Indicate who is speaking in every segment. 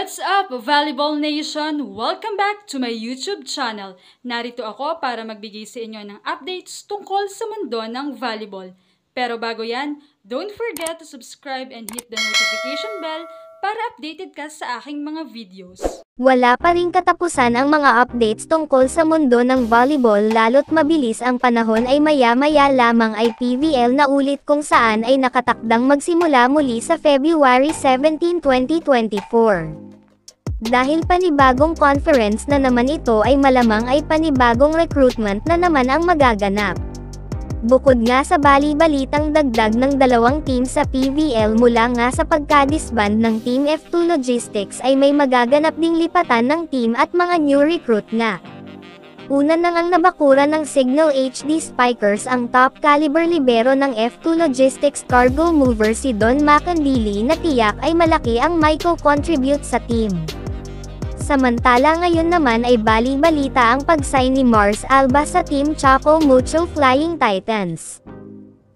Speaker 1: What's up, Volleyball Nation? Welcome back to my YouTube channel. Narito ako para magbigay sa inyo ng updates tungkol sa mundo ng volleyball. Pero bago yan, don't forget to subscribe and hit the notification bell para updated ka sa aking mga videos.
Speaker 2: Wala pa ring katapusan ang mga updates tungkol sa mundo ng volleyball lalo't mabilis ang panahon ay maya-maya lamang ay PVL na ulit kung saan ay nakatakdang magsimula muli sa February 17, 2024. Dahil panibagong conference na naman ito ay malamang ay panibagong recruitment na naman ang magaganap. Bukod nga sa bali-balitang dagdag ng dalawang team sa PVL mula nga sa pagka-disband ng Team F2 Logistics ay may magaganap ding lipatan ng team at mga new recruit nga. Una na ngang nabakura ng Signal HD Spikers ang top caliber libero ng F2 Logistics cargo mover si Don Macandili na tiyak ay malaki ang maiko-contribute sa team. Samantala ngayon naman ay bali-balita ang pag-sign ni Mars Alba sa Team Chaco Mucho Flying Titans.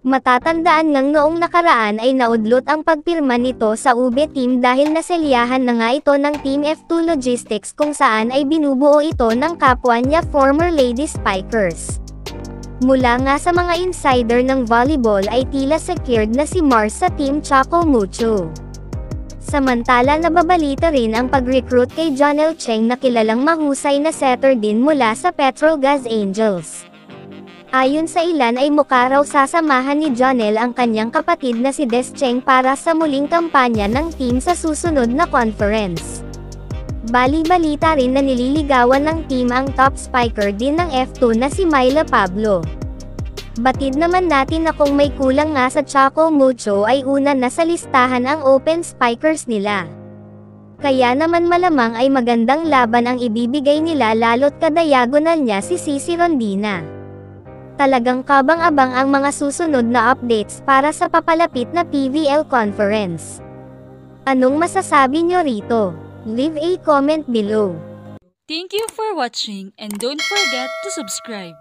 Speaker 2: Matatandaan ngang noong nakaraan ay naudlot ang pagpirma nito sa UB team dahil naselyahan na nga ito ng Team F2 Logistics kung saan ay binubuo ito ng kapwa niya former Lady Spikers. Mula nga sa mga insider ng volleyball ay tila secured na si Mars sa Team Chaco Mucho. Samantala nababalita rin ang pag-recruit kay Jonel Cheng na kilalang mahusay na setter din mula sa Petrolgas Angels. Ayon sa ilan ay mukha raw sasamahan ni Jonel ang kanyang kapatid na si Des Cheng para sa muling kampanya ng team sa susunod na conference. Bali-balita rin na nililigawan ng team ang top spiker din ng F2 na si Myla Pablo. Batid naman natin na kung may kulang nga sa Chaco Mucho ay una na sa listahan ang open spikers nila. Kaya naman malamang ay magandang laban ang ibibigay nila lalo't ka-diagonal niya si Cici Rondina. Talagang kabang-abang ang mga susunod na updates para sa papalapit na PVL conference. Anong masasabi nyo rito? Leave a comment below.
Speaker 1: Thank you for watching and don't forget to subscribe.